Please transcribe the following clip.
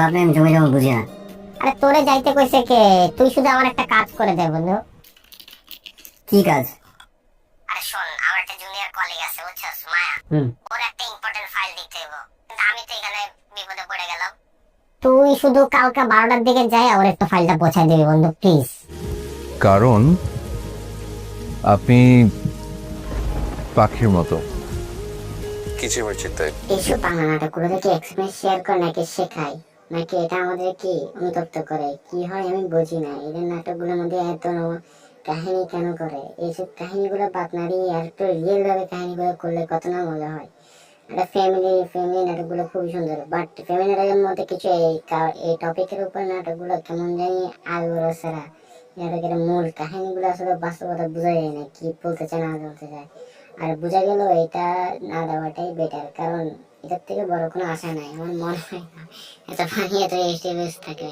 আপনি আমি জমি জমা বুঝি না। আরে তোরে যাইতে কইছে কে? তুই শুধু আমার একটা কাজ করে দে বন্ধু। কি কাজ? আরে শোন, আমার একটা জুনিয়র কলিগ আছে বুঝছস, মায়া। ওর একটা ইম্পর্টেন্ট ফাইল দিতে হইব, কিন্তু আমি তো এখানে বিপদে পড়ে গেলাম। তুই শুধু কালকে 12টার দিকে যাই ওর একটু ফাইলটা পৌঁছায় দিবি বন্ধু, প্লিজ। কারণ আপনি পাখির মতো কিছু আমার চিন্তায়। এইসব বাংলা নাটকগুলো থেকে এক্সপিরিয়েন্স শেয়ার করে নাকি শেখায়, নাকি এটা আমাদের কি অনুতপ্ত করে, কি হয় আমি বুঝি না। এদের নাটকগুলোর মধ্যে এত কাহিনী কেন করে? এইসব কাহিনীগুলো বাদ না দিয়ে আর একটু রিয়েল ভাবে কাহিনীগুলো করলে কত না মজা হয়। একটা ফ্যামিলি নাটকগুলো খুবই সুন্দর, বাট ফ্যামিলি নাটকের মধ্যে কিছু এই টপিকের উপর নাটকগুলো কেমন জানি আগ্রহ ছাড়া নাটকের মূল কাহিনীগুলো আসলে বাস্তবতা বোঝা যায় না, কি বলতে চায় না বলতে চায়। আর বোঝা গেল এটা না দেওয়াটাই বেটার, কারণ এটার থেকে বড় কোনো আশা নাই আমার মনে হয় না। এত ফানি এত স্টেজ থাকে।